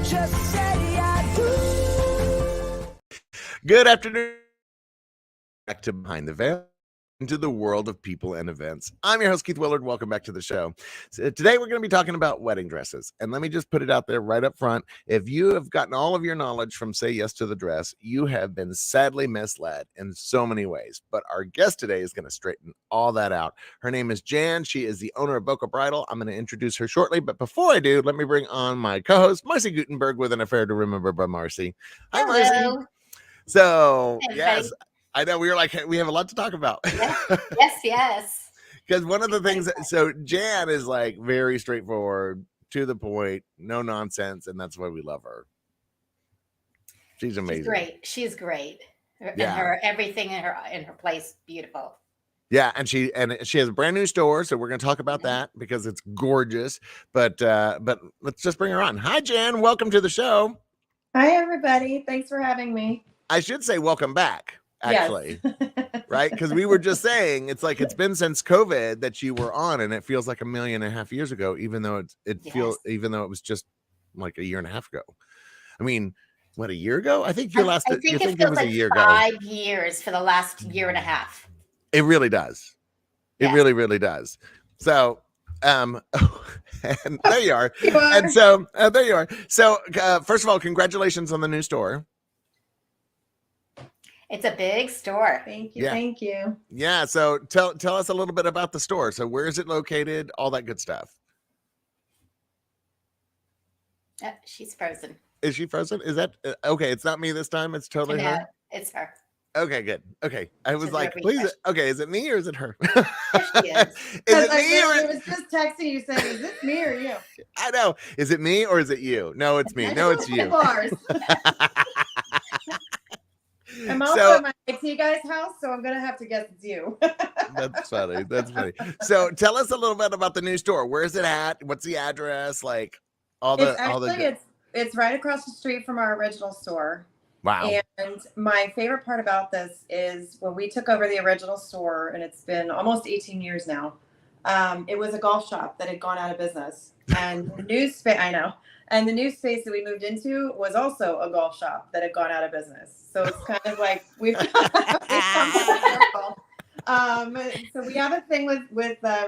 Just say I do. Good afternoon. Back to Behind the Veil, into the world of people and events. I'm your host, Keith Willard. Welcome back to the show. So today, we're going to be talking about wedding dresses. And let me just put it out there right up front. If you have gotten all of your knowledge from Say Yes to the Dress, you have been sadly misled in so many ways. But our guest today is going to straighten all that out. Her name is Jan. She is the owner of Boca Bridal. I'm going to introduce her shortly. But before I do, let me bring on my co-host, Marcy Gutenberg, with an affair to remember by Marcy. Hi, Hello. Marcy. So, Hey, yes. I know we have a lot to talk about. Yes. Because one of the things, so Jan is like very straightforward, to the point, no nonsense, and that's why we love her. She's amazing. She's great. And Yeah. her everything in her place, beautiful. Yeah, and she has a brand new store, so we're going to talk about that because it's gorgeous. But let's just bring her on. Hi, Jan. Welcome to the show. Hi, everybody. Thanks for having me. I should say welcome back. Actually, yes. Right? Because we were just saying it's like it's been since COVID that you were on, and it feels like 1.5 million years ago, even though even though it was just like 1.5 years ago. I mean, what, a year ago? I think I think it was like a year ago. 5 years for the last year and a half. It really does. It really does. So and there you are. And so there you are. So first of all, congratulations on the new store. It's a big store. Thank you. Yeah. Thank you. Yeah. So tell us a little bit about the store. So where is it located? All that good stuff. She's frozen. Is she frozen? Is that okay? It's not me this time. It's totally her. It's her. Okay, good. Okay. I was like, please. Okay. Is it me or is it her? Yes, she is. Is it me or I was just texting you saying, is it me or you? I know. Is it me or is it you? No, it's me. No, it's you. I'm also at my IT guy's house, so I'm gonna have to guess it's you. That's funny. That's funny. So tell us a little bit about the new store. Where's it at? What's the address? Like it's right across the street from our original store. Wow. And my favorite part about this is when we took over the original store, and it's been almost 18 years now. It was a golf shop that had gone out of business, and the new space. I know. And the new space that we moved into was also a golf shop that had gone out of business. So it's kind of like we've so we have a thing with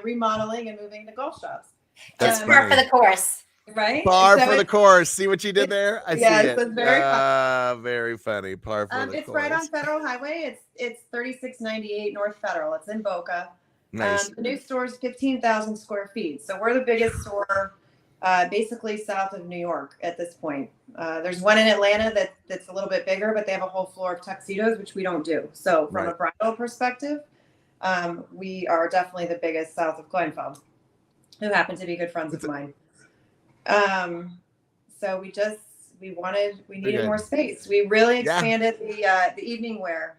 remodeling and moving to golf shops. That's par for the course. Right? Par for the course. See what you did there? I see it. It's very funny. Very funny. Par for the course. It's right on Federal Highway. It's 3698 North Federal. It's in Boca. Nice. The new store is 15,000 square feet. So we're the biggest store basically south of New York at this point. There's one in Atlanta that's a little bit bigger, but they have a whole floor of tuxedos, which we don't do. So from a bridal perspective, we are definitely the biggest south of Kleinfeld, who happen to be good friends of mine. So we needed more space. We really expanded the evening wear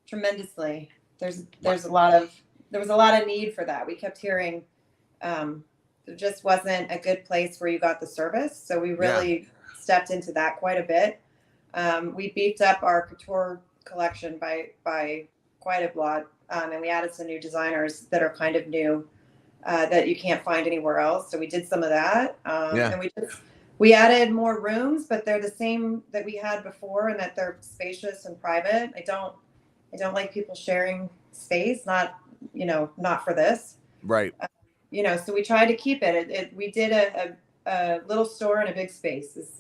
tremendously. There was a lot of need for that. We kept hearing, there just wasn't a good place where you got the service. So we really stepped into that quite a bit. We beefed up our couture collection by quite a lot. And we added some new designers that are kind of new that you can't find anywhere else. So we did some of that. And we added more rooms, but they're the same that we had before, and that they're spacious and private. I don't like people sharing space, not for this. Right. So we tried to keep it. We did a little store in a big space is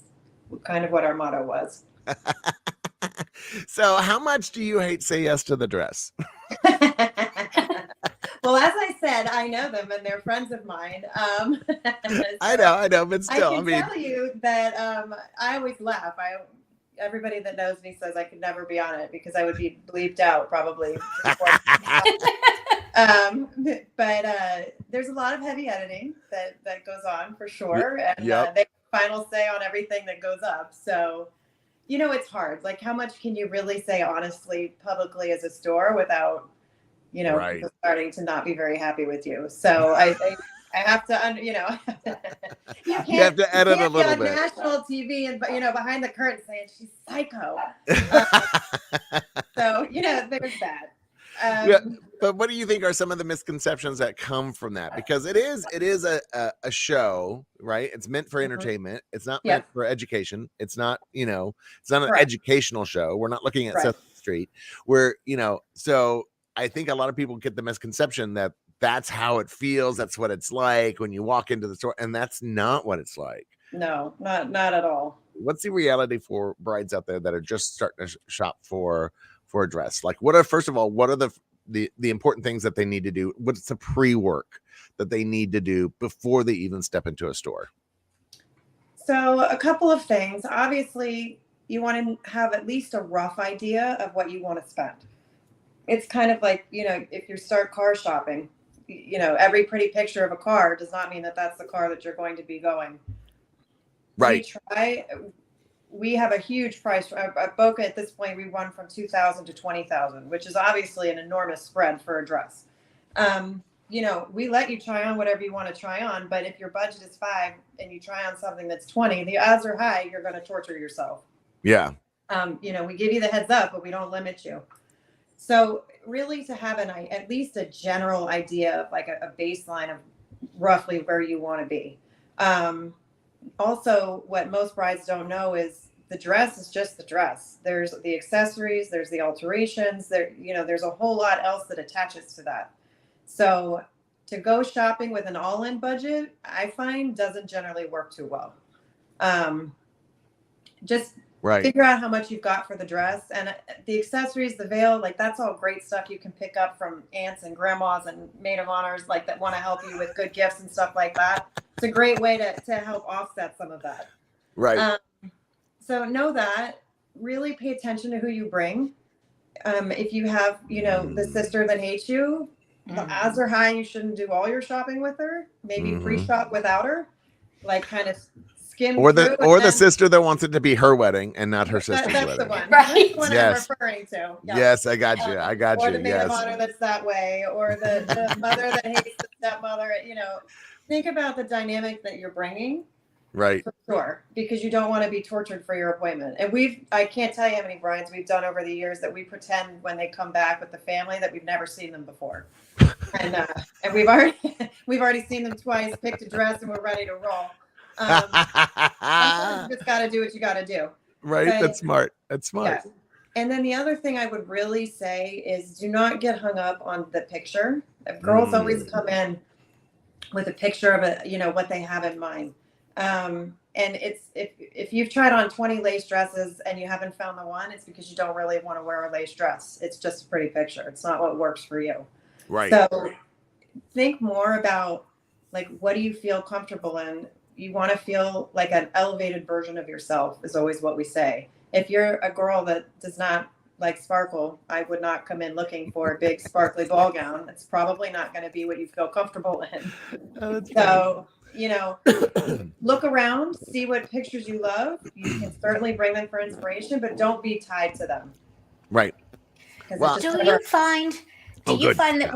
kind of what our motto was. So how much do you hate Say Yes to the Dress? Well, as I said, I know them and they're friends of mine. So I know, but still, I can tell you that I always laugh. Everybody that knows me says I could never be on it because I would be bleeped out probably. But there's a lot of heavy editing that goes on for sure. And they have final say on everything that goes up. So, it's hard. Like, how much can you really say honestly, publicly as a store without, people starting to not be very happy with you? So I have to, you have to edit a little bit. National TV and behind the curtain saying she's psycho. So there's that. But what do you think are some of the misconceptions that come from that? Because it is a show, right? It's meant for entertainment. It's not meant for education. It's not, it's not an educational show. We're not looking at Sesame Street. We're, so I think a lot of people get the misconception that that's how it feels. That's what it's like when you walk into the store, and that's not what it's like. No, not at all. What's the reality for brides out there that are just starting to shop for a dress? Like, what are the important things that they need to do? What's the pre-work that they need to do before they even step into a store? So a couple of things. Obviously, you want to have at least a rough idea of what you want to spend. It's kind of like, if you start car shopping, every pretty picture of a car does not mean that that's the car that you're going to be going. Right. We have a huge price at Boca. At this point, we run from $2,000 to $20,000, which is obviously an enormous spread for a dress. We let you try on whatever you want to try on, but if your budget is $5 and you try on something that's $20, the odds are high you're going to torture yourself. Yeah. We give you the heads up, but we don't limit you. So really, to have at least a general idea of like a baseline of roughly where you want to be. Also, what most brides don't know is the dress is just the dress. There's the accessories, there's the alterations, there's a whole lot else that attaches to that. So to go shopping with an all-in budget, I find doesn't generally work too well. Just figure out how much you've got for the dress, and the accessories, the veil, like that's all great stuff you can pick up from aunts and grandmas and maid of honors, like that want to help you with good gifts and stuff like that. It's a great way to help offset some of that. Right. So know that. Really pay attention to who you bring. If you have, the sister that hates you, the odds are high you shouldn't do all your shopping with her. Maybe pre-shop without her, like kind of skim or the sister that wants it to be her wedding and not her sister's wedding. That's the one. Right. That's the one I'm referring to. Yeah. Yes, I got you. Or the maid of honor that's that way, or the mother that hates the stepmother. Think about the dynamic that you're bringing. Right. For sure. Because you don't want to be tortured for your appointment. And I can't tell you how many brides we've done over the years that we pretend when they come back with the family that we've never seen them before. And we've already seen them twice, picked a dress, and we're ready to roll. You just got to do what you got to do. Right. But, that's smart. Yeah. And then the other thing I would really say is do not get hung up on the picture. Girls always come in with a picture of what they have in mind. And it's if you've tried on 20 lace dresses and you haven't found the one, it's because you don't really want to wear a lace dress. It's just a pretty picture. It's not what works for you. Right. So think more about like, what do you feel comfortable in? You want to feel like an elevated version of yourself is always what we say. If you're a girl that does not like sparkle, I would not come in looking for a big sparkly ball gown. It's probably not going to be what you feel comfortable in. So, look around, see what pictures you love. You can certainly bring them for inspiration, but don't be tied to them. Right. Well, do you find that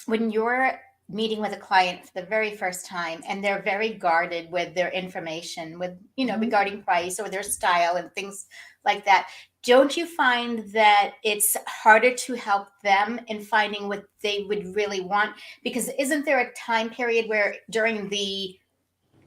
when you're meeting with a client for the very first time and they're very guarded with their information, with regarding price or their style and things like that, don't you find that it's harder to help them in finding what they would really want? Because isn't there a time period where during the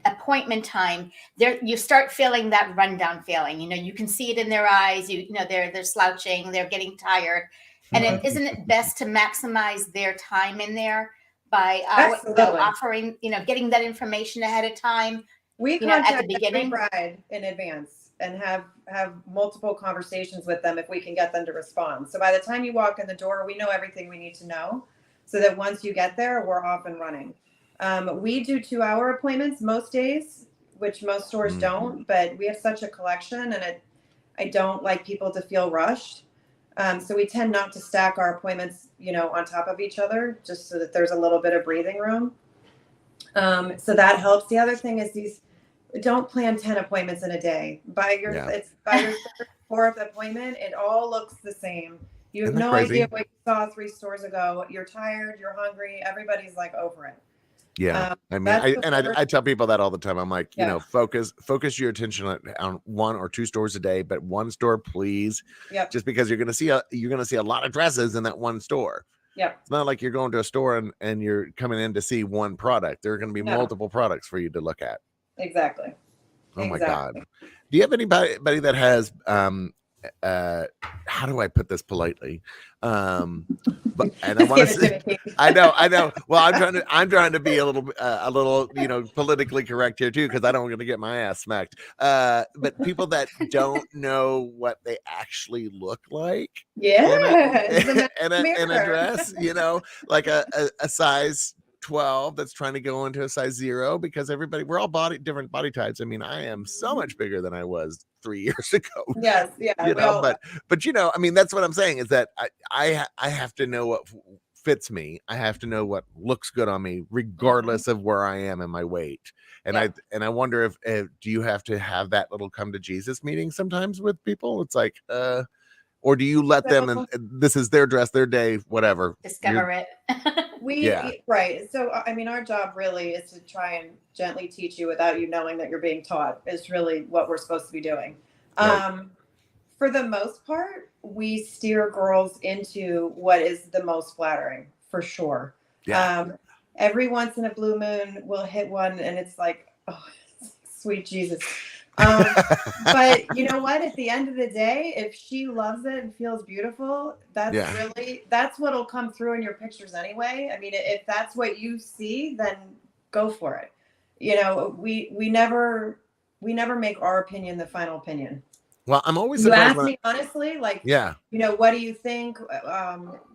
appointment time you start feeling that rundown feeling? You can see it in their eyes. They're slouching, they're getting tired, and isn't it best to maximize their time in there by offering, getting that information ahead of time? We at the beginning, every bride in advance and have multiple conversations with them if we can get them to respond. So by the time you walk in the door, we know everything we need to know, so that once you get there, we're off and running. We do 2-hour appointments most days, which most stores don't, but we have such a collection, and I don't like people to feel rushed. So we tend not to stack our appointments, on top of each other, just so that there's a little bit of breathing room. So that helps. The other thing is don't plan 10 appointments in a day. By your third, fourth appointment, it all looks the same. You have no idea what you saw 3 stores ago. You're tired, you're hungry. Everybody's like over it. Yeah. I tell people that all the time. I'm like, focus your attention on 1 or 2 stores a day, but 1 store, please. Yep. Just because you're going to see a lot of dresses in that 1 store. Yep. It's not like you're going to a store and you're coming in to see one product. There are going to be multiple products for you to look at. Exactly. Oh my God. Do you have anybody that has how do I put this politely? But and I want to say, I know. Well, I'm trying to be a little, you know, politically correct here too, because I don't want to get my ass smacked. But people that don't know what they actually look like, in a dress, you know, like a size 12 that's trying to go into a size 0, because we're all different body types. I mean, I am so much bigger than I was 3 years ago. Yes, yeah. You know, but you know, I mean, that's what I'm saying, is that I have to know what fits me. I have to know what looks good on me, regardless of where I am in my weight. And I wonder if do you have to have that little come to Jesus meeting sometimes with people? It's like, or do you let them, and this is their dress, their day, whatever. Discover it. Right. So, I mean, our job really is to try and gently teach you without you knowing that you're being taught, is really what we're supposed to be doing. Right. For the most part, we steer girls into what is the most flattering, for sure. Yeah. Every once in a blue moon, we'll hit one and it's like, oh, sweet Jesus. But you know what? At the end of the day, if she loves it and feels beautiful, that's what'll come through in your pictures anyway. I mean, if that's what you see, then go for it. You know, we never make our opinion the final opinion. Well, I'm always you ask me honestly, like, you know, what do you think?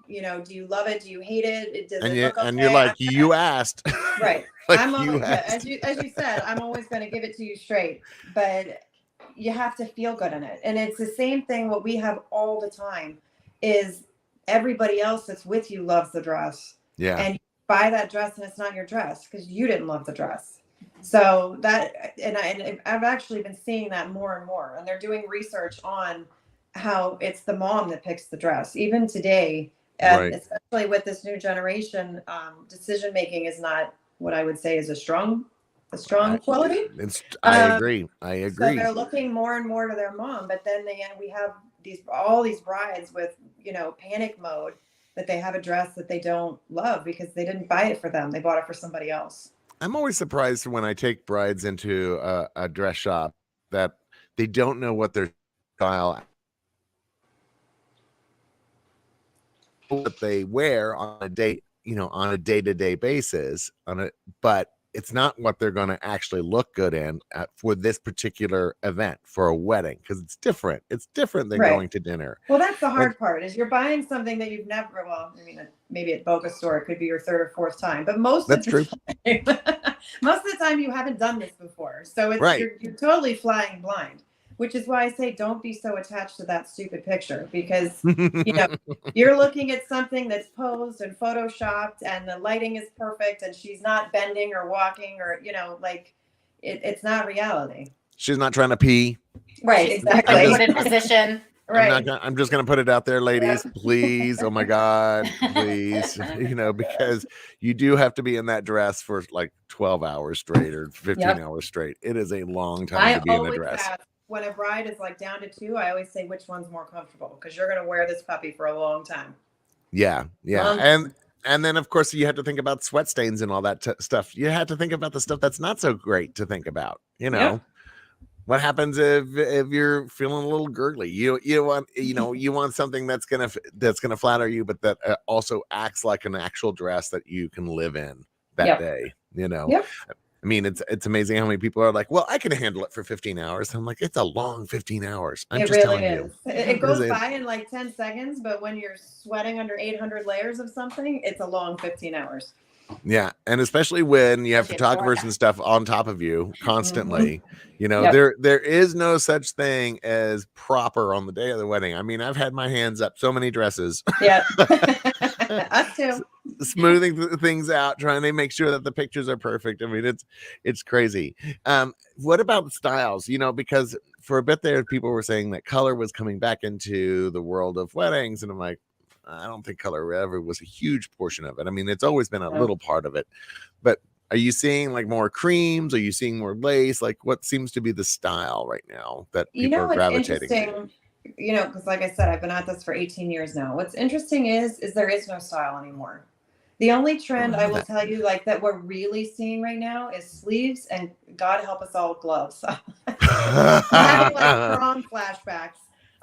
You know, do you love it? Do you hate it? Does it look okay? And you're like, you asked. Right. Like as you said, I'm always going to give it to you straight, but you have to feel good in it. And it's the same thing. What we have all the time is everybody else that's with you loves the dress. Yeah. And you buy that dress and it's not your dress because you didn't love the dress. So that, and I've actually been seeing that more and more, and they're doing research on how it's the mom that picks the dress. Even today, especially with this new generation, decision making is not what I would say is a strong quality. I agree. So they're looking more and more to their mom, but then we have all these brides with, you know, panic mode that they have a dress that they don't love because they didn't buy it for them. They bought it for somebody else. I'm always surprised when I take brides into a dress shop that they don't know what their style, what they wear on a date, you know, on a day-to-day basis, but it's not what they're going to actually look good in for this particular event, for a wedding, because it's different. It's different than going to dinner. Well, that's the hard part, is you're buying something that you've never, well, I mean, maybe at Boca store, it could be your third or fourth time, but most of the time you haven't done this before. So it's, you're totally flying blind, which is why I say don't be so attached to that stupid picture, because you know, you're looking at something that's posed and photoshopped and the lighting is perfect and she's not bending or walking or, you know, like it's not reality. She's not trying to pee. Right, exactly. Put in position. Right. I'm just going to put it out there, ladies, please. Oh my God, please. You know, because you do have to be in that dress for like 12 hours straight or 15 hours straight. It is a long time to be in a dress. When a bride is like down to 2, I always say which one's more comfortable, because you're going to wear this puppy for a long time. Yeah. And then of course you have to think about sweat stains and all that stuff. You have to think about the stuff that's not so great to think about. You know, what happens if you're feeling a little gurgly? You want something that's gonna flatter you, but that also acts like an actual dress that you can live in that day. You know. Yep. I mean, it's amazing how many people are like, well, I can handle it for 15 hours. I'm like, it's a long 15 hours. I'm just telling you. It goes by in like 10 seconds, but when you're sweating under 800 layers of something, it's a long 15 hours. Yeah. And especially when you have photographers and stuff on top of you constantly, you know, there is no such thing as proper on the day of the wedding. I mean, I've had my hands up so many dresses. Yeah. Us too. Smoothing things out, trying to make sure that the pictures are perfect. I mean, it's crazy. What about styles? You know, because for a bit there, people were saying that color was coming back into the world of weddings, and I'm like, I don't think color ever was a huge portion of it. I mean, it's always been a little part of it, but are you seeing like more creams? Are you seeing more lace? Like, what seems to be the style right now that people are gravitating to? because like I said, I've been at this for 18 years now. What's interesting is there is no style anymore. The only trend I will tell you, like, that we're really seeing right now is sleeves, and God help us all, gloves. I'm having like prom flashbacks.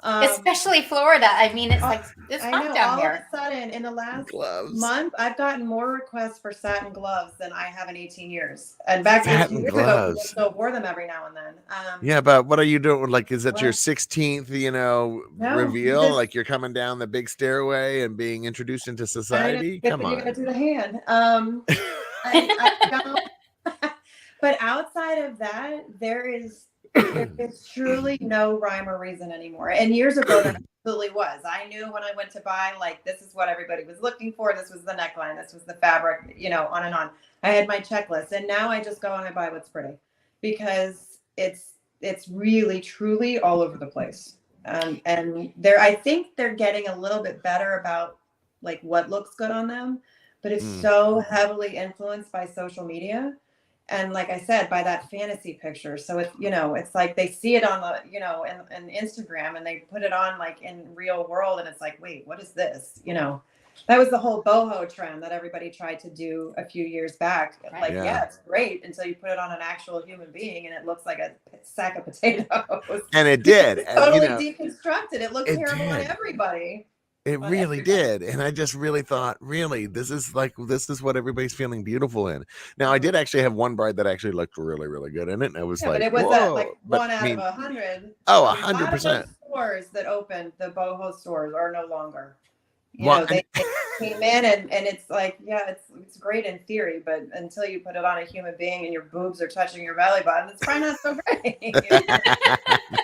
Especially Florida. I mean, it's like it's hot down all here. of a sudden, in the last gloves. month, I've gotten more requests for satin gloves than I have in 18 years. And back Satin 18 years gloves. ago, people still wore them every now and then. Yeah, but what are you doing? Like, is that your Well, 16th, no, reveal? Like you're coming down the big stairway and being introduced into society? Come you on. gotta do the hand. I don't, but outside of that, there is truly no rhyme or reason anymore. And years ago, there absolutely was. I knew when I went to buy, like, this is what everybody was looking for. This was the neckline. This was the fabric, on and on. I had my checklist, and now I just go and I buy what's pretty, because it's really, truly all over the place. And I think they're getting a little bit better about like what looks good on them, but it's so heavily influenced by social media. And like I said, by that fantasy picture. So it's like they see it on the, in Instagram, and they put it on like in real world. And it's like, wait, what is this? That was the whole boho trend that everybody tried to do a few years back. Right. Like, yeah, it's great until you put it on an actual human being, and it looks like a sack of potatoes. And it did. It's totally deconstructed. It looks terrible on did. everybody. It really did. And I just really thought, really, this is what everybody's feeling beautiful in. Now, I did actually have one bride that actually looked really, really good in it. And I was like, but it was whoa. like one out of 100. Oh, 100%. A lot of those stores that opened, the boho stores, are no longer. They came in and it's like, yeah, it's great in theory, but until you put it on a human being and your boobs are touching your belly button, it's probably not so great.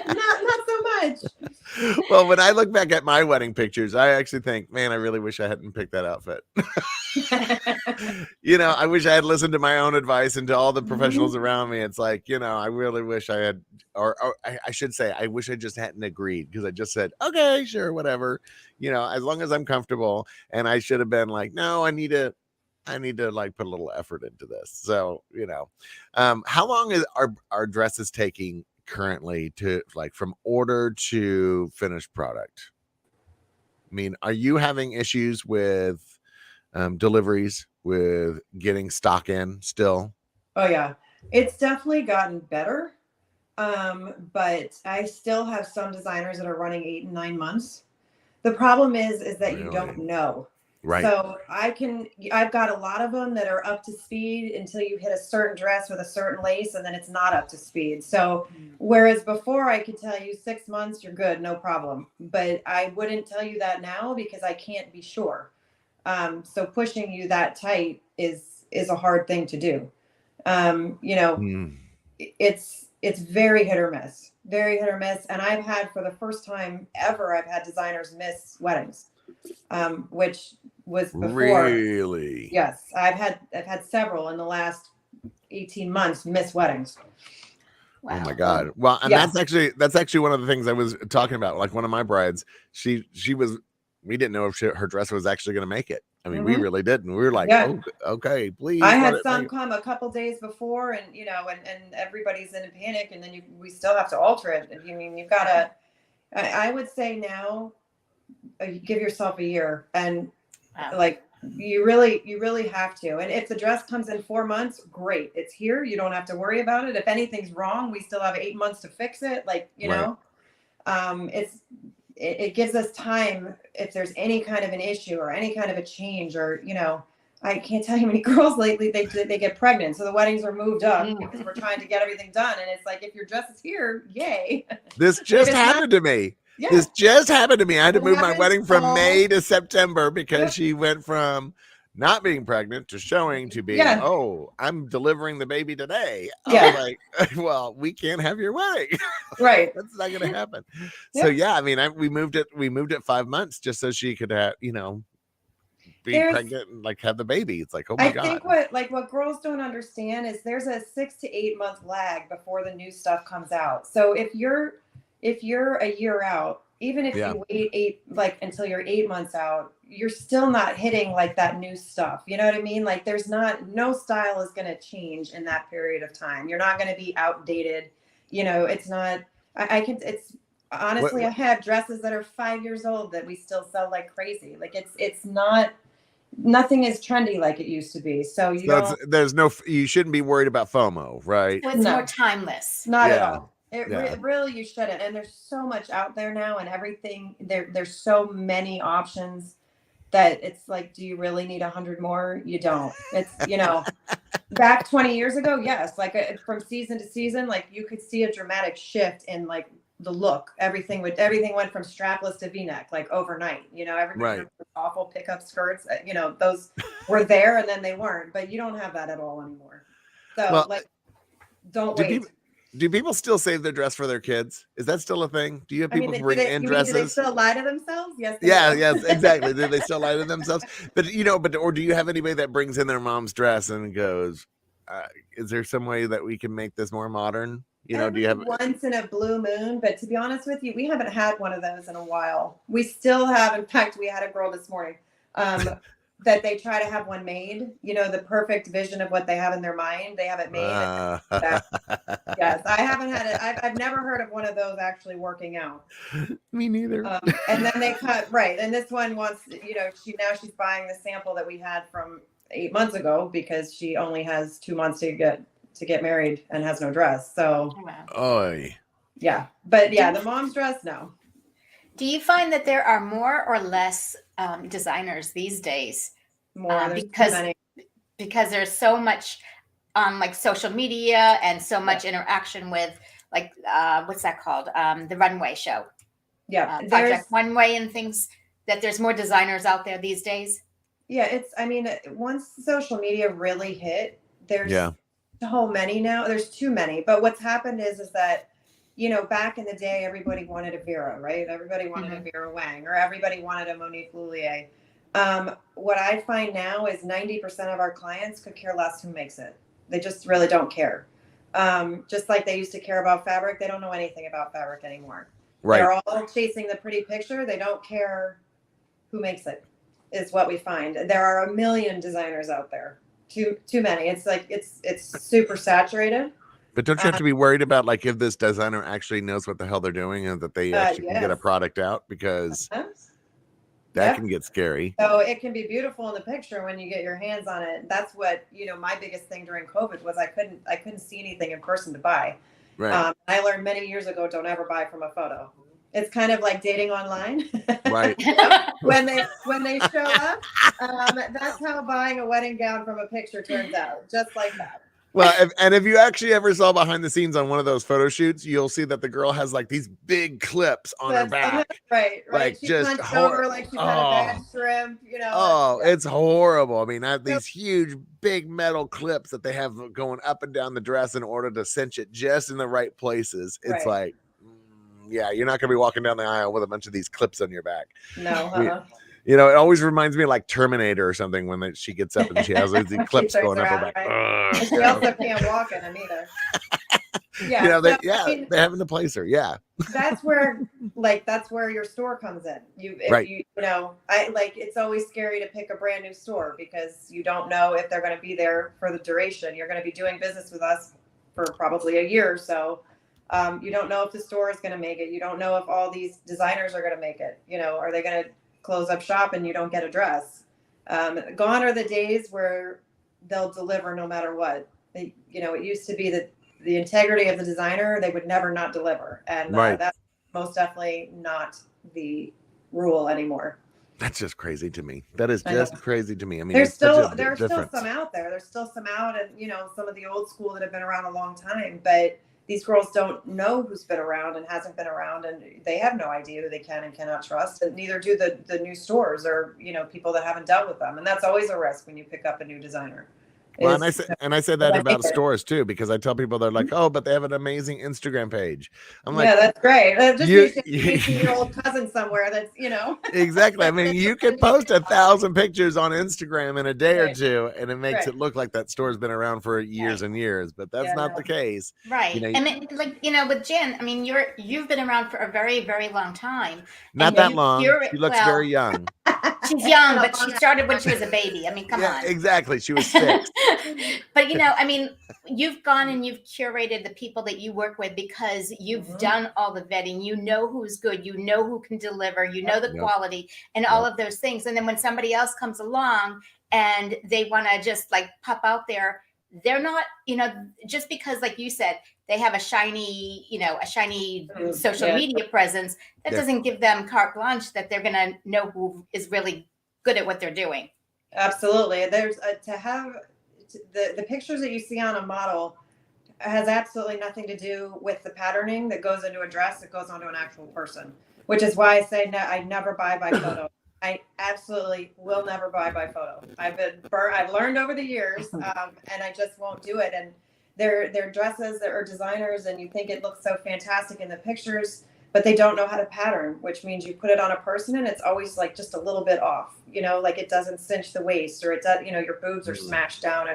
not so much. Well, when I look back at my wedding pictures, I actually think, man, I really wish I hadn't picked that outfit. I wish I had listened to my own advice and to all the professionals around me. It's like, I really wish I had, or I should say, I wish I just hadn't agreed, because I just said, okay, sure, whatever, as long as I'm comfortable. And I should have been like, no, I need to like put a little effort into this. So, how long are dresses taking currently to like from order to finished product? I mean, are you having issues with deliveries, with getting stock in still? Oh yeah, it's definitely gotten better. But I still have some designers that are running 8 and 9 months. The problem is that Really? you don't know. Right. So I've got a lot of them that are up to speed until you hit a certain dress with a certain lace, and then it's not up to speed. So whereas before I could tell you 6 months, you're good, no problem. But I wouldn't tell you that now, because I can't be sure. So pushing you that tight is a hard thing to do. It's very hit or miss, And I've had, for the first time ever, I've had designers miss weddings, which was before. Really? Yes, I've had several in the last 18 months miss weddings. Wow. Oh my God. Well, and that's actually one of the things I was talking about. Like one of my brides, we didn't know if her dress was actually going to make it. I mean, we really didn't. We were like, oh, okay, please. I had some come a couple days before, and and everybody's in a panic, and then we still have to alter it. I mean, you've got to. I would say now, give yourself a year, and like you really have to. And if the dress comes in 4 months, great, it's here. You don't have to worry about it. If anything's wrong, we still have 8 months to fix it. Like it gives us time if there's any kind of an issue or any kind of a change, or I can't tell you how many girls lately they get pregnant, so the weddings are moved up because we're trying to get everything done. And it's like, if your dress is here, yay. This just happened to me. Yeah. This just happened to me. I had to move my wedding from May to September because she went from not being pregnant to showing to being, oh, I'm delivering the baby today. I was like, well, we can't have your wedding. Right. That's not going to happen. So I mean, we moved it 5 months just so she could have, be pregnant and like have the baby. It's like, oh my God. I think what girls don't understand is there's a 6 to 8 month lag before the new stuff comes out. So if you're a year out, even if you wait until you're 8 months out, you're still not hitting like that new stuff. You know what I mean? Like no style is going to change in that period of time. You're not going to be outdated. It's not, Honestly, I have dresses that are 5 years old that we still sell like crazy. Like it's not, nothing is trendy like it used to be. So you shouldn't be worried about FOMO, right? So it's more timeless. Not at all. Really, you shouldn't. And there's so much out there now, and everything. There's so many options that it's like, do you really need 100 more? You don't. It's back 20 years ago, yes. Like from season to season, like you could see a dramatic shift in like the look. Everything went from strapless to V-neck like overnight. Everybody with awful pickup skirts. Those were there and then they weren't. But you don't have that at all anymore. So don't wait. Do people still save their dress for their kids? Is that still a thing? Do you have people bring in dresses? Do they still lie to themselves? Yes. Yes, exactly. Do they still lie to themselves? But or do you have anybody that brings in their mom's dress and goes, is there some way that we can make this more modern? Do you have once in a blue moon? But to be honest with you, we haven't had one of those in a while. We still have. In fact, we had a girl this morning that they try to have one made. The perfect vision of what they have in their mind. They have it made. Yes, I haven't had it. I've never heard of one of those actually working out. Me neither. And then they cut and this one wants. She's buying the sample that we had from 8 months ago because she only has 2 months to get married and has no dress. So, yeah, but the mom's dress, no. Do you find that there are more or less designers these days? More, because there's so much on like social media and so much interaction with like what's that called? The runway show. Yeah, Project Runway and things. That there's more designers out there these days. Yeah, once social media really hit, there's so many now. There's too many. But what's happened is that, back in the day, everybody wanted a Vera, right? Everybody wanted a Vera Wang, or everybody wanted a Monique Lhuillier. What I find now is 90% of our clients could care less who makes it. They just really don't care. Just like they used to care about fabric, they don't know anything about fabric anymore. Right. They're all chasing the pretty picture. They don't care who makes it, is what we find. There are a million designers out there. Too many. It's like it's super saturated. But don't you have to be worried about like if this designer actually knows what the hell they're doing and that they actually can get a product out, because that can get scary. So it can be beautiful in the picture when you get your hands on it. That's what my biggest thing during COVID was I couldn't see anything in person to buy. Right. I learned many years ago, don't ever buy from a photo. It's kind of like dating online. Right. when they show up, that's how buying a wedding gown from a picture turns out, just like that. Well, if you actually ever saw behind the scenes on one of those photo shoots, you'll see that the girl has like these big clips on her back. Right. Like she's just over like she's had a bad shrimp, it's horrible. I mean, I have these huge, big metal clips that they have going up and down the dress in order to cinch it just in the right places. It's like, you're not going to be walking down the aisle with a bunch of these clips on your back. No. It always reminds me of like Terminator or something when she gets up and she has these clips going up her back. Right? She also can't walk in them either. They're having to place her. Yeah. That's where your store comes in. It's always scary to pick a brand new store because you don't know if they're going to be there for the duration. You're going to be doing business with us for probably a year or so. You don't know if the store is going to make it. You don't know if all these designers are going to make it. Are they going to close up shop and you don't get a dress? Gone are the days where they'll deliver no matter what. It used to be that the integrity of the designer, they would never not deliver. And that's most definitely not the rule anymore. That's just crazy to me. That is just crazy to me. I mean, there are still some out there. There's still some out, and some of the old school that have been around a long time, but these girls don't know who's been around and hasn't been around, and they have no idea who they can and cannot trust, and neither do the new stores or people that haven't dealt with them. And that's always a risk when you pick up a new designer. Well, and I say that about stores too, because I tell people they're like, oh, but they have an amazing Instagram page. I'm like, yeah, that's great. Just your old cousin somewhere that's exactly. I mean, you can post 1,000 pictures on Instagram in a day or two, and it makes it look like that store's been around for years and years, but that's not the case. Right. And with Jen, I mean, you've been around for a very, very long time. Not that long. She looks very young. She's young, but she started when she was a baby. I mean, come on. Exactly. She was 6. But I mean, you've gone and you've curated the people that you work with because you've done all the vetting. You know who's good. You know who can deliver. You know the quality and all of those things. And then when somebody else comes along and they want to just like pop out there, they're not, just because, like you said, they have a shiny social media presence, that doesn't give them carte blanche that they're going to know who is really good at what they're doing. Absolutely. There's the pictures that you see on a model has absolutely nothing to do with the patterning that goes into a dress that goes onto an actual person, which is why I say I never buy by photo. I absolutely will never buy by photo. I've learned over the years, and I just won't do it. And they're dresses that are designers, and you think it looks so fantastic in the pictures, but they don't know how to pattern, which means you put it on a person and it's always like just a little bit off, like it doesn't cinch the waist, or it does, your boobs are smashed down.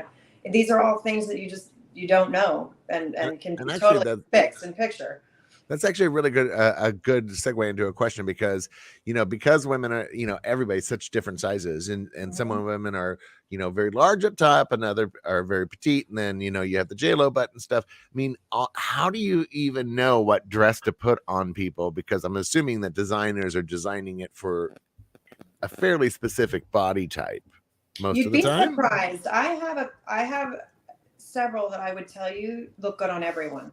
And these are all things that you don't know and can be totally fixed in picture. That's actually a really good, a good segue into a question because, because women are, everybody's such different sizes, and some women are, very large up top, and other are very petite, and then, you have the J-Lo button stuff. I mean, how do you even know what dress to put on people? Because I'm assuming that designers are designing it for a fairly specific body type most of the time. You'd be surprised. I have several that I would tell you look good on everyone.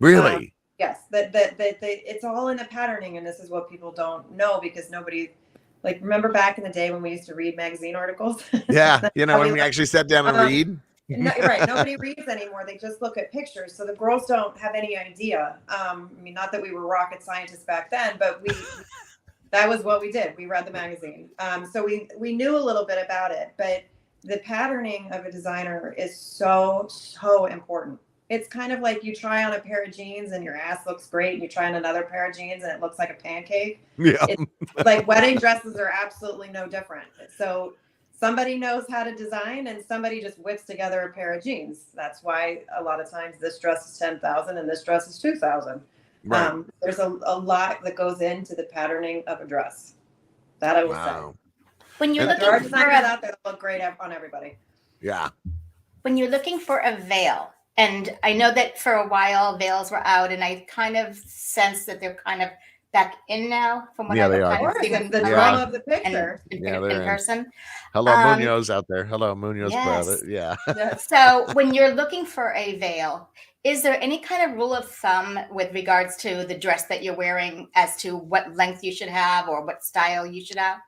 Really? Yes, that it's all in the patterning, and this is what people don't know because nobody, remember back in the day when we used to read magazine articles? Yeah, when we actually sat down and read. Right, nobody reads anymore. They just look at pictures, so the girls don't have any idea. I mean, not that we were rocket scientists back then, but that was what we did. We read the magazine, so we knew a little bit about it. But the patterning of a designer is so important. It's kind of like you try on a pair of jeans and your ass looks great, and you try on another pair of jeans and it looks like a pancake. Yeah. It's like wedding dresses are absolutely no different. So somebody knows how to design and somebody just whips together a pair of jeans. That's why a lot of times this dress is $10,000 and this dress is $2,000. Right. There's a lot that goes into the patterning of a dress. That I will say. When you're there are designers out there that look great on everybody. Yeah. When you're looking for a veil, and I know that for a while veils were out, and I kind of sense that they're kind of back in now. From what I've kind of seen the drama of the picture in person. Hello, Munoz out there. Hello, Munoz brother. Yeah. So when you're looking for a veil, is there any kind of rule of thumb with regards to the dress that you're wearing as to what length you should have or what style you should have?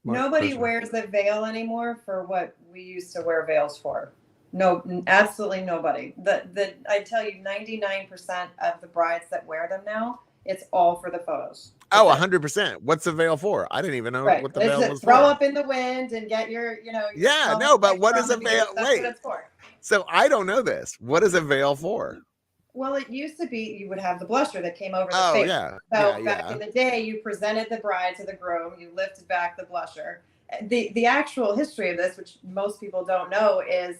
Nobody wears the veil anymore for what we used to wear veils for. No, absolutely nobody. I tell you, 99% of the brides that wear them now, it's all for the photos. Oh, 100%. What's the veil for? I didn't even know what the veil was for. Throw up in the wind and get your, Yeah, no, but what is a veil? That's what it's for. So I don't know this. What is a veil for? Well, it used to be you would have the blusher that came over the face. Yeah. So back in the day, you presented the bride to the groom, you lifted back the blusher. The actual history of this, which most people don't know, is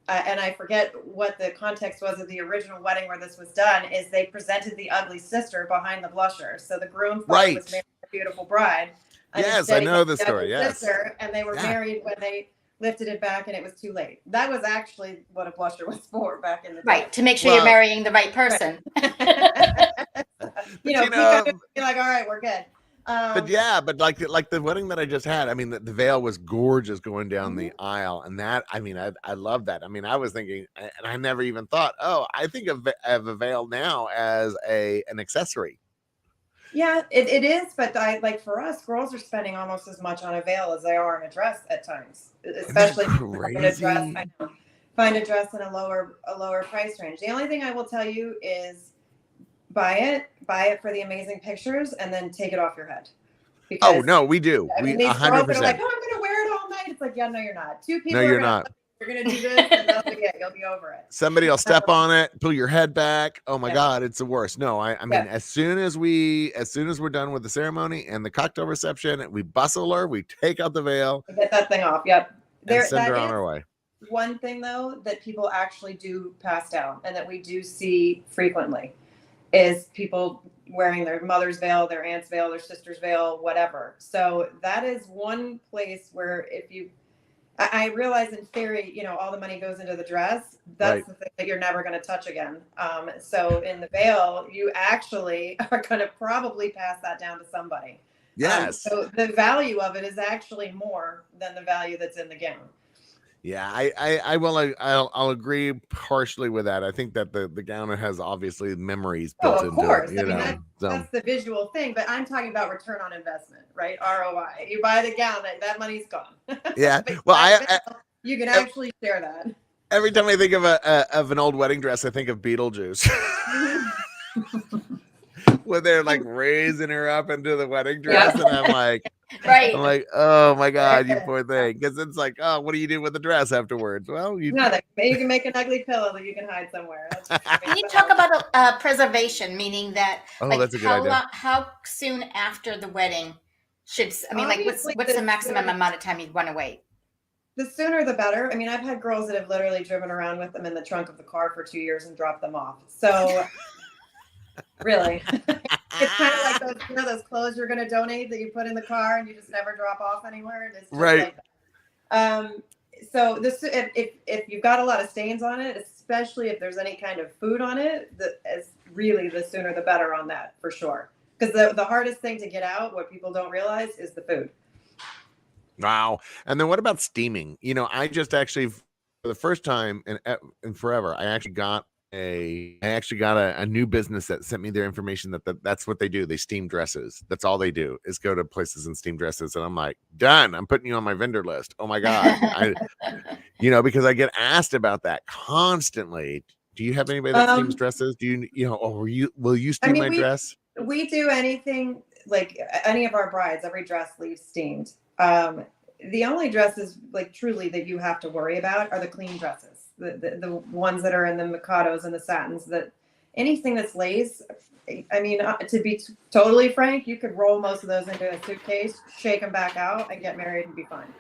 and I forget what the context was of the original wedding where this was done, is they presented the ugly sister behind the blusher. So the groom thought it was married a beautiful bride. Yes, I know the story. Yes. Sister, and they were married when they lifted it back and it was too late. That was actually what a blusher was for back in the day. Right, to make sure you're marrying the right person. Right. Be like, all right, we're good. But like the wedding that I just had, I mean, the veil was gorgeous going down the aisle, and that, I mean, I love that. I mean, I was thinking, and I never even thought, I think of a veil now as an accessory. Yeah, it is, but for us, girls are spending almost as much on a veil as they are on a dress at times, especially find a dress in a lower price range. The only thing I will tell you is buy it for the amazing pictures and then take it off your head. Because, no, we do. We 100%. Like, I'm going to wear it all night. It's like, yeah, no, you're not. Two people. No, you're not. You're going to do this, and that's it. You'll be over it. Somebody will step on it, pull your head back. Oh my God, it's the worst. No, I mean, as soon as we're done with the ceremony and the cocktail reception, we bustle her, we take out the veil, get that thing off. Yep. And send her on her way. One thing though that people actually do pass down, and that we do see frequently, is people wearing their mother's veil, their aunt's veil, their sister's veil, whatever. So that is one place where I realize in theory, you know, all the money goes into the dress. That's the thing that you're never going to touch again. So in the veil, you actually are going to probably pass that down to somebody. Yes. So the value of it is actually more than the value that's in the gown. Yeah, I'll agree partially with that. I think that the gown has obviously memories built of course. into, I mean, that's the visual thing, but I'm talking about return on investment, right? ROI. You buy the gown, that money's gone. Yeah. Well, you can actually share that. Every time I think of an old wedding dress, I think of Beetlejuice. When they're like raising her up into the wedding dress, and I'm like, oh my God, you poor thing. Because it's like, oh, what do you do with the dress afterwards? Well, nothing. You can make an ugly pillow that you can hide somewhere. Can you talk about preservation, meaning that that's a good idea. How soon after the wedding what's the maximum amount of time you'd want to wait? The sooner the better. I mean, I've had girls that have literally driven around with them in the trunk of the car for 2 years and dropped them off. So really, it's kind of like those clothes you're going to donate that you put in the car and you just never drop off anywhere. It's just like that. So this, if you've got a lot of stains on it, especially if there's any kind of food on it, is really the sooner the better on that for sure. Because the hardest thing to get out, what people don't realize, is the food. Wow. And then what about steaming? You know, I just actually, for the first time in forever, I actually got a new business that sent me their information that's what they do. They steam dresses. That's all they do is go to places and steam dresses. And I'm like, done. I'm putting you on my vendor list. Oh my God. Because I get asked about that constantly. Do you have anybody that steams dresses? Do will you steam my dress? We do anything, like any of our brides, every dress leaves steamed. The only dresses like truly that you have to worry about are the clean dresses, the ones that are in the Mikados and the satins. That anything that's lace, I mean, to be totally frank, you could roll most of those into a suitcase, shake them back out, and get married and be fine.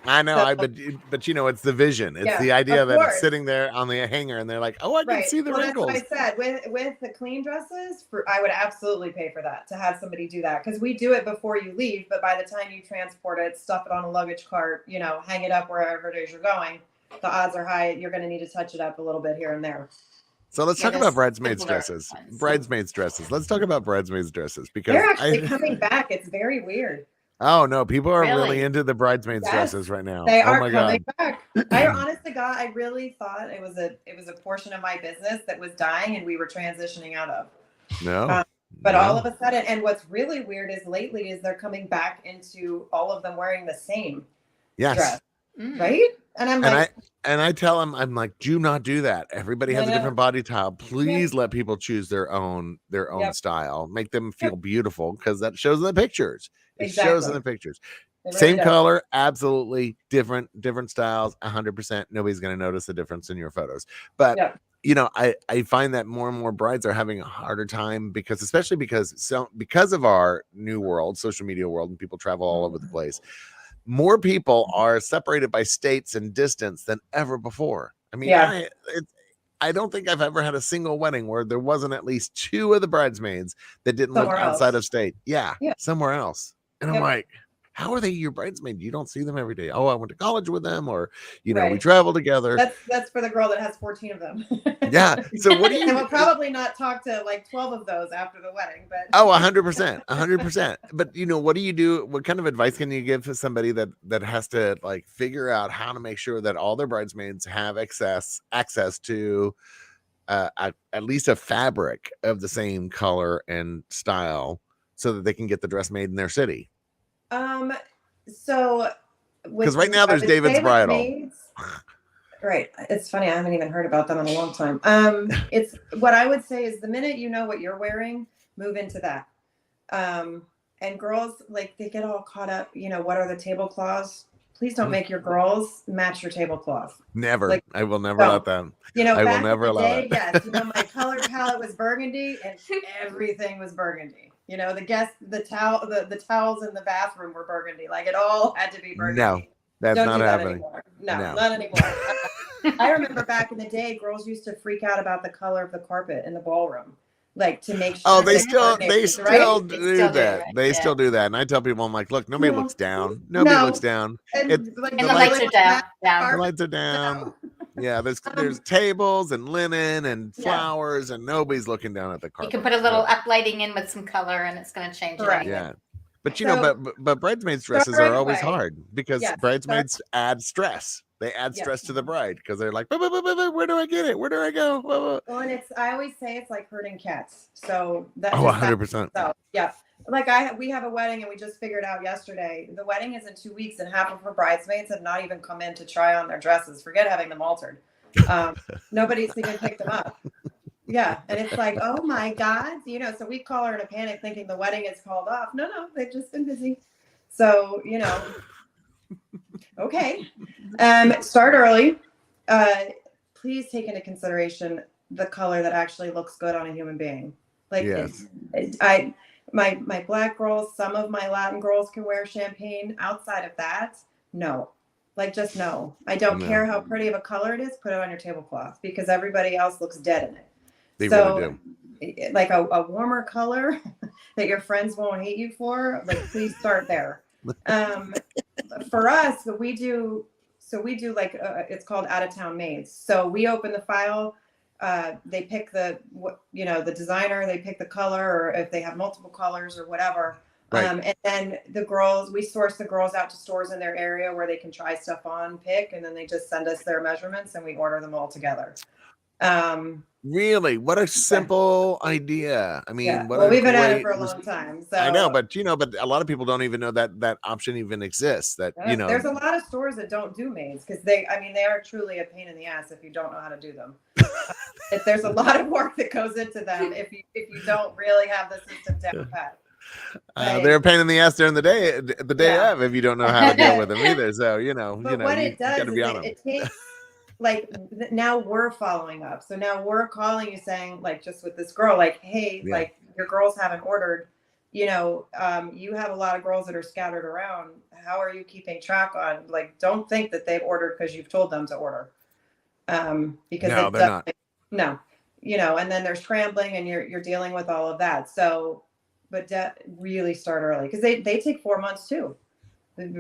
I know, but it's the vision. It's the idea that it's sitting there on the hanger, and they're like, "Oh, I can see the wrinkles." That's what I said. With the clean dresses, I would absolutely pay for that, to have somebody do that, because we do it before you leave. But by the time you transport it, stuff it on a luggage cart, hang it up wherever it is you're going, the odds are high you're going to need to touch it up a little bit here and there. So let's talk about bridesmaids dresses. Bridesmaids dresses. Let's talk about bridesmaids dresses, because they're actually coming back. It's very weird. Oh no, people are really into the bridesmaids dresses right now. They are coming back. I honest to God, I really thought it was a portion of my business that was dying and we were transitioning out of. But all of a sudden, and what's really weird is lately is they're coming back into all of them wearing the same dress. Right? And I'm I tell them, I'm like, do not do that. Everybody has a different body style. Please let people choose their own style. Make them feel beautiful, because that shows in the pictures. It shows in the pictures. Really same color, absolutely different styles, 100%. Nobody's going to notice the difference in your photos. But I find that more and more brides are having a harder time, because of our new world, social media world, and people travel all over the place. More people are separated by states and distance than ever before. I mean, I don't think I've ever had a single wedding where there wasn't at least 2 of the bridesmaids that didn't live outside of state. Yeah, somewhere else. And I'm like, how are they your bridesmaid? You don't see them every day. Oh, I went to college with them, or we travel together. That's for the girl that has 14 of them. Yeah. So what do you? And we'll probably not talk to like 12 of those after the wedding, but 100%. But what do you do? What kind of advice can you give to somebody that has to like figure out how to make sure that all their bridesmaids have access to at least a fabric of the same color and style, so that they can get the dress made in their city? So because right now there's David's Bridal. Maids, right. It's funny. I haven't even heard about them in a long time. It's what I would say is the minute you know what you're wearing, move into that. And girls, like, they get all caught up, what are the tablecloths? Please don't make your girls match your tablecloth. Never. Like, I will never let them. I will never allow it. Yes. My color palette was burgundy and everything was burgundy. The towels in the bathroom were burgundy. Like, it all had to be burgundy. No, that's not happening. No, not anymore. I remember back in the day, girls used to freak out about the color of the carpet in the ballroom. like to make sure. Oh, that they still They do still do, that. right? They Yeah. still do that. And I tell people, I'm like, look, nobody No. looks down. Nobody looks down. And, like, And the lights are down. The lights are down. No. Yeah, there's tables and linen and Yeah. flowers, and nobody's looking down at the You carpet. can put a little uplighting in with some color, and it's going to change it. Correct. anyway. Yeah. But So- but bridesmaids dresses Start are right always away. hard because Yes, bridesmaids add stress. They add Yes. stress to the bride because they're like, where do I get it? Where do I go? Well, and I always say it's like herding cats. So that Oh, 100%. So yeah, like we have a wedding and we just figured out yesterday. The wedding is in 2 weeks, and half of her bridesmaids have not even come in to try on their dresses. Forget having them altered. Nobody's even picked them up. Yeah, and it's like, oh my God, So we call her in a panic, thinking the wedding is called off. No, they've just been busy. So okay. Start early. Please take into consideration the color that actually looks good on a human being. Like Yes. my Black girls, some of my Latin girls can wear champagne. Outside of that, no. Like, just no. I don't care how pretty of a color it is. Put it on your tablecloth because everybody else looks dead in it. They really do. Like a warmer color that your friends won't hate you for. Like, please start there. For us, we do like it's called out of town maids. So we open the file. They pick the designer. They pick the color, or if they have multiple colors or whatever. Right. And then we source the girls out to stores in their area where they can try stuff on, pick, and then they just send us their measurements and we order them all together. Really? What a simple idea. I mean, we've been at it for a long time. So I know, but a lot of people don't even know that option even exists. There's a lot of stores that don't do maids because they are truly a pain in the ass if you don't know how to do them. If there's a lot of work that goes into them if you don't really have the system down pat. They're a pain in the ass during the day of if you don't know how to deal with them either. So what it does is it takes. Like now we're following up. So now we're calling you saying, like, just with this girl, like, hey, like your girls haven't ordered, you have a lot of girls that are scattered around. How are you keeping track on, like, don't think that they've ordered because you've told them to order. Because no, they're not. No, and then they're scrambling and you're dealing with all of that. So, but really start early because they take 4 months too.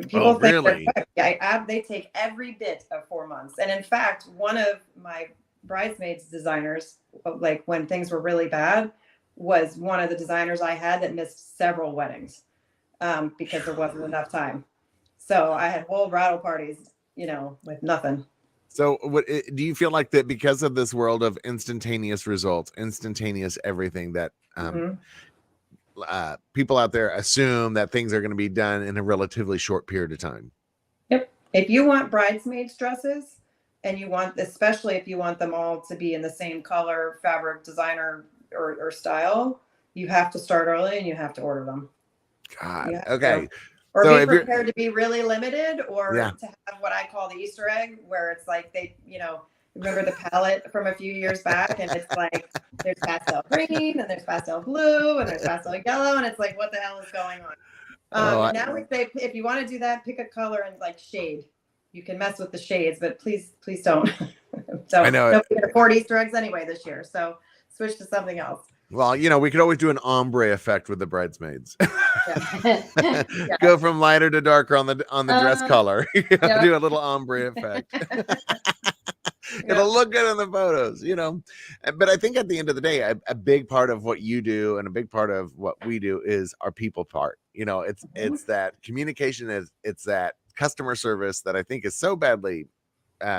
People think really? They take every bit of 4 months. And in fact, one of my bridesmaids designers, like when things were really bad, was one of the designers I had that missed several weddings because there wasn't enough time. So I had whole bridal parties, with nothing. So do you feel like that because of this world of instantaneous results, instantaneous everything, that people out there assume that things are going to be done in a relatively short period of time? Yep. If you want bridesmaids dresses and especially if you want them all to be in the same color, fabric, designer, or style, you have to start early and you have to order them. God. Okay. Or so be prepared to be really limited, or Yeah. to have what I call the Easter egg, where it's like they, remember the palette from a few years back, and it's like there's pastel green and there's pastel blue and there's pastel yellow, and it's like, what the hell is going on? Now we say, if you want to do that, pick a color and like shade. You can mess with the shades, but please don't. I know nobody can afford Easter eggs anyway this year, so switch to something else. Well, we could always do an ombre effect with the bridesmaids. Yeah. Go from lighter to darker on the dress color. Do a little ombre effect. It'll look good in the photos, But I think at the end of the day, a big part of what you do and a big part of what we do is our people part. It's that communication, it's that customer service that I think is so badly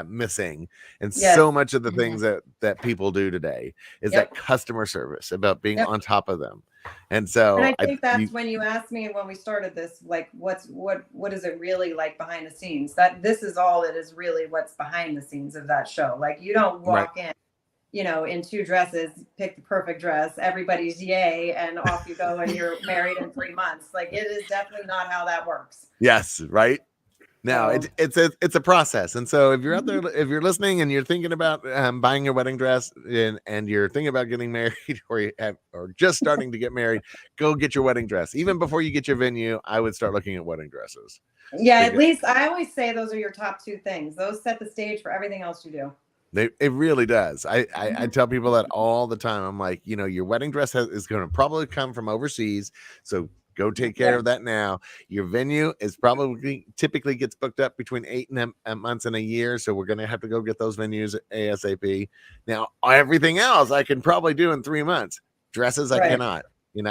missing, and so much of the things that people do today is that customer service, about being on top of them. And so I think that's when you asked me when we started this, like, what is it really like behind the scenes? That this is all it is really what's behind the scenes of that show. Like, you don't walk in, in 2 dresses, pick the perfect dress, everybody's yay, and off you go, and you're married in 3 months. Like, it is definitely not how that works. Yes, right. No, it's a process. And so if you're out there, if you're listening and you're thinking about buying your wedding dress and you're thinking about getting married, or just starting to get married, go get your wedding dress. Even before you get your venue, I would start looking at wedding dresses. Yeah, at least I always say those are your top 2 things. Those set the stage for everything else you do. It really does. I tell people that all the time. I'm like, your wedding dress is going to probably come from overseas, so go take care of that now. Your venue is probably typically gets booked up between 8 months and a year, so we're going to have to go get those venues ASAP. Now, everything else I can probably do in 3 months. Dresses I cannot. And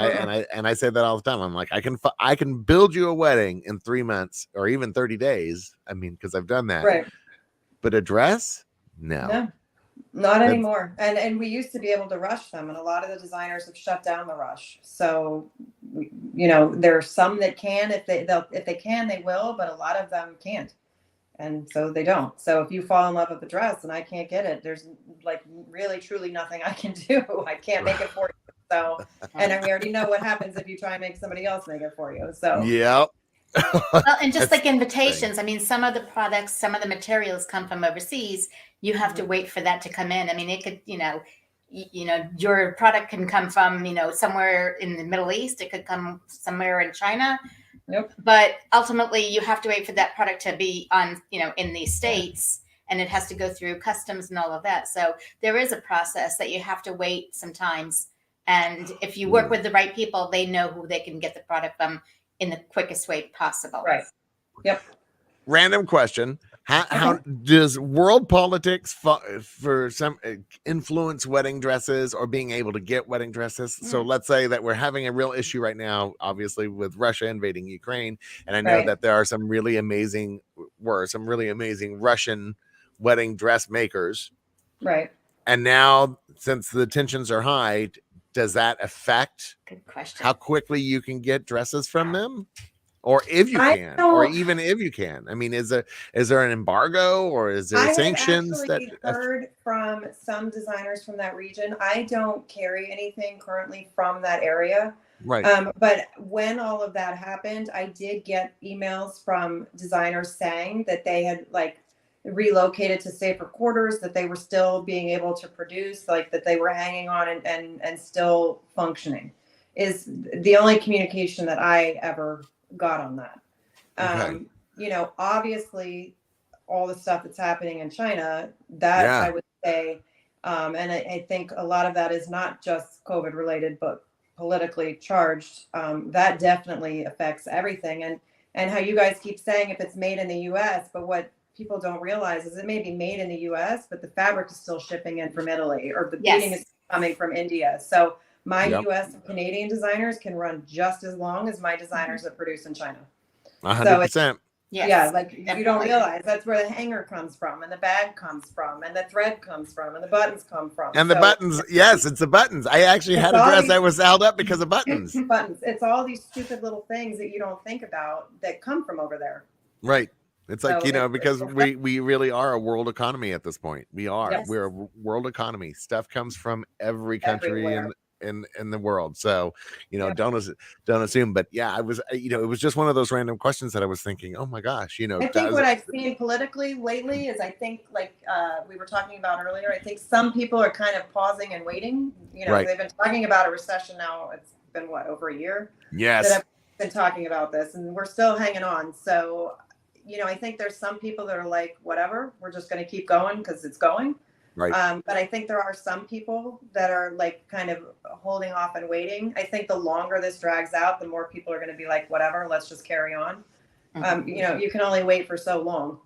I say that all the time. I'm like, I can build you a wedding in 3 months or even 30 days. I mean, because I've done that. Right. But a dress, no, not anymore. And we used to be able to rush them, and a lot of the designers have shut down the rush. So, there are some that can, if they can, they will, but a lot of them can't, and so they don't. So if you fall in love with the dress and I can't get it, there's like really truly nothing I can do. I can't make it for you. So, and we already know what happens if you try and make somebody else make it for you. So yep. Well, and just like invitations, I mean, some of the products, some of the materials come from overseas. You have to wait for that to come in. I mean, it could, your product can come from, somewhere in the Middle East. It could come somewhere in China. Yep. But ultimately, you have to wait for that product to be on, in these States, and it has to go through customs and all of that. So there is a process that you have to wait sometimes. And if you work with the right people, they know who they can get the product from in the quickest way possible. Right. Yep. Random question. How does world politics for some influence wedding dresses or being able to get wedding dresses? So let's say that we're having a real issue right now, obviously, with Russia invading Ukraine. And I know that there are some really amazing Russian wedding dress makers. Right. And now, since the tensions are high, does that affect how quickly you can get dresses from them? Or if you can, or even if you can. I mean, is there an embargo or is there sanctions? I have heard from some designers from that region. I don't carry anything currently from that area. Right. But when all of that happened, I did get emails from designers saying that they had relocated to safer quarters, that they were still being able to produce, that they were hanging on and still functioning, is the only communication that I ever got on that. Obviously all the stuff that's happening in China, that I would say, and I think a lot of that is not just COVID related, but politically charged. That definitely affects everything. And how you guys keep saying if it's made in the US, but what people don't realize is it may be made in the US, but the fabric is still shipping in from Italy, or the beading is coming from India. So my US and Canadian designers can run just as long as my designers that produce in China. 100%. You don't realize that's where the hanger comes from, and the bag comes from, and the thread comes from, and the buttons come from. And the buttons, yes, it's the buttons. I actually had a dress that was held up because of buttons. Buttons. It's all these stupid little things that you don't think about that come from over there. Right. It's like, because we really are a world economy at this point. We are. Yes. We're a world economy. Stuff comes from every country in the world. So, don't assume. But I was, it was just one of those random questions that I was thinking, oh my gosh, I think what I've seen politically lately is, I think we were talking about earlier, I think some people are kind of pausing and waiting. They've been talking about a recession now. It's been over a year. Yes. That I've been talking about this, and we're still hanging on. So, I think there's some people that are like, whatever, we're just going to keep going because it's going. Right. But I think there are some people that are kind of holding off and waiting. I think the longer this drags out, the more people are going to be like, whatever, let's just carry on. You can only wait for so long,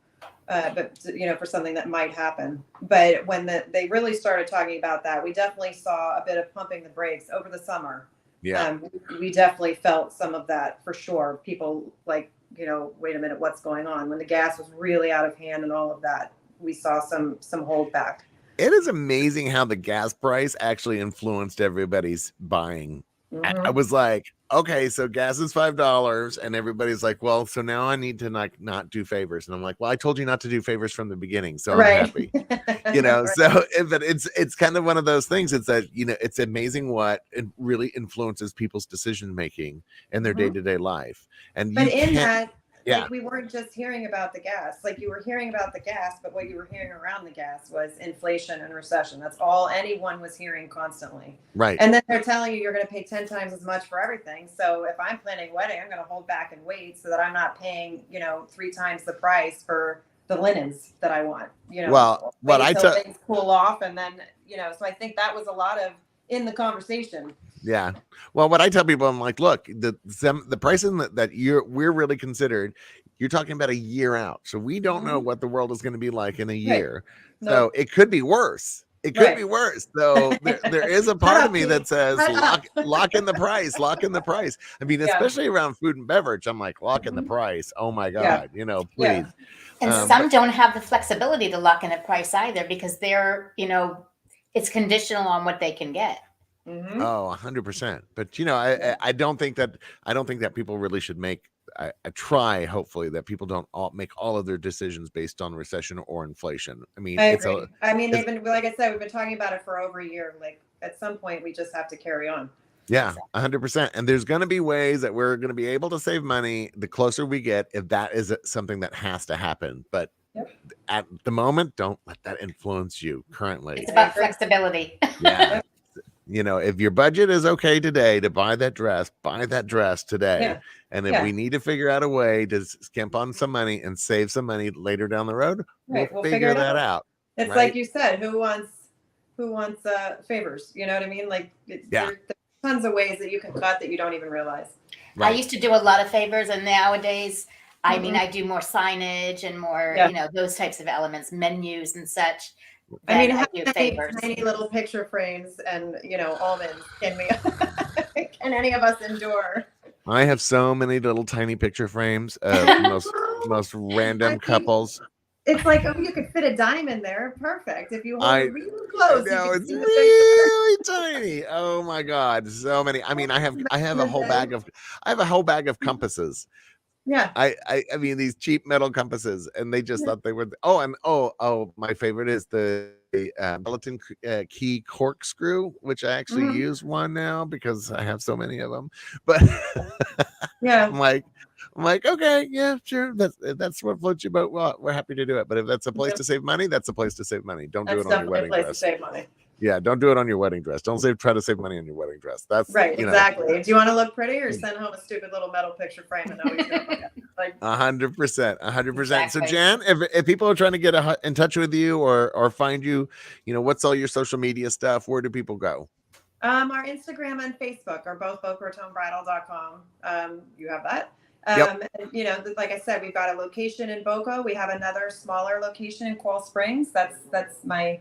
but for something that might happen. But when they really started talking about that, we definitely saw a bit of pumping the brakes over the summer. Yeah. We definitely felt some of that for sure. People wait a minute, what's going on? When the gas was really out of hand and all of that, we saw some hold back. It is amazing how the gas price actually influenced everybody's buying. I was like, okay, so gas is $5, and everybody's like, well, so now I need to not do favors. And I'm like, well, I told you not to do favors from the beginning, so I'm happy. So but it's kind of one of those things. It's that it's amazing what it really influences people's decision making in their day-to-day life. And we weren't just hearing about the gas. You were hearing about the gas, but what you were hearing around the gas was inflation and recession. That's all anyone was hearing constantly. Right. And then they're telling you you're going to pay 10 times as much for everything. So if I'm planning a wedding, I'm going to hold back and wait so that I'm not paying, 3 times the price for the linens that I want, Well, what I tell things cool off. And then, so I think that was a lot of in the conversation. Yeah. Well, what I tell people, I'm like, look, the pricing that we're really considered, you're talking about a year out. So we don't know what the world is going to be like in a year. Right. So it could be worse. It could be worse. So there is a part of me that says lock in the price, lock in the price. I mean, especially around food and beverage, I'm like, lock in the price. Oh my God, please. Yeah. And some don't have the flexibility to lock in a price either because they're, it's conditional on what they can get. Mm-hmm. Oh, 100%. But I don't think that people really should make. I try, hopefully, that people don't make all of their decisions based on recession or inflation. I mean, they've been, like I said, we've been talking about it for over a year. Like at some point, we just have to carry on. Yeah, 100%. And there's going to be ways that we're going to be able to save money the closer we get, if that is something that has to happen. But at the moment, don't let that influence you currently. It's about flexibility. Yeah. If your budget is okay today to buy that dress today. Yeah. And if we need to figure out a way to skimp on some money and save some money later down the road, we'll figure that out. It's like you said, who wants favors? You know what I mean? Like there's tons of ways that you can cut that you don't even realize. Right. I used to do a lot of favors, and nowadays, I mean, I do more signage and more, those types of elements, menus and such. I mean, how many tiny little picture frames and almonds can any of us endure? I have so many little tiny picture frames of most random couples. It's like, you could fit a dime in there. Perfect. If you hold it really close. No, it's really tiny. Oh my God. So many. I mean, I have a whole bag of compasses. Yeah. I mean, these cheap metal compasses, and they just thought they were. My favorite is the gelatin key corkscrew, which I actually use one now because I have so many of them. But I'm like, okay, yeah, sure. That's what floats your boat. Well, we're happy to do it. But if that's a place to save money, that's a place to save money. Don't do it on your wedding dress. To save money. Yeah, don't do it on your wedding dress. Don't try to save money on your wedding dress. That's right. Exactly. Do you want to look pretty, or send home a stupid little metal picture frame and nobody's gonna look at it? Like 100%. Exactly. So Jan, if people are trying to get in touch with you or find you, what's all your social media stuff? Where do people go? Our Instagram and Facebook are both BocaRatonBridal.com. You have that. And, like I said, we've got a location in Boca. We have another smaller location in Coral Springs. That's my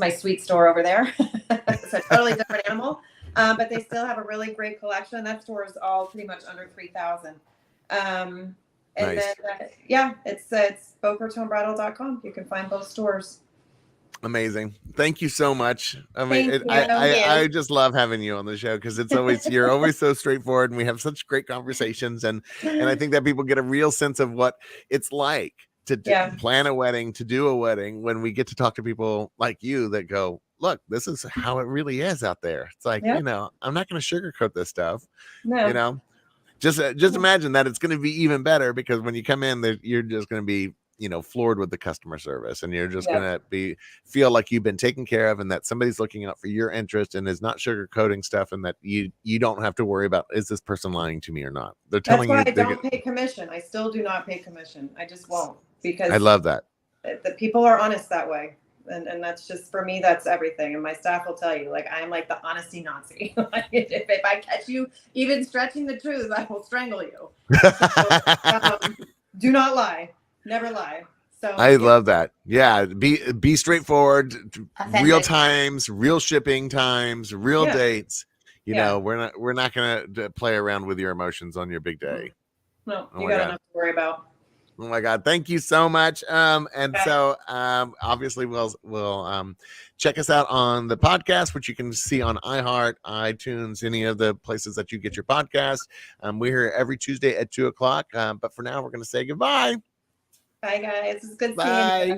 sweet store over there. It's a totally different animal, but they still have a really great collection. That store is all pretty much under 3,000. And nice. Then it's BocaRatonBridal.com. You can find both stores. Amazing. Thank you so much. I mean, I just love having you on the show because you're always so straightforward, and we have such great conversations, and I think that people get a real sense of what it's like to plan a wedding, to do a wedding, when we get to talk to people like you that go, look, this is how it really is out there. It's like, I'm not going to sugarcoat this stuff. No. Just imagine that it's going to be even better, because when you come in, you're just going to be, floored with the customer service, and you're just going to feel like you've been taken care of, and that somebody's looking out for your interest and is not sugarcoating stuff, and that you don't have to worry about, is this person lying to me or not? They're telling you. That's why I don't pay commission. I still do not pay commission. I just won't, because I love that. The people are honest that way. And that's just, for me, that's everything. And my staff will tell you, like, I'm like the honesty Nazi. if I catch you even stretching the truth, I will strangle you. So, do not lie. Never lie. So I love that. Yeah. Be straightforward, real times, real shipping times, real dates. We're not going to play around with your emotions on your big day. No, you got enough to worry about. Oh my God. Thank you so much. So obviously we'll check us out on the podcast, which you can see on iHeart, iTunes, any of the places that you get your podcast. We're here every Tuesday at 2:00. But for now, we're going to say goodbye. Bye, guys. It's good seeing you.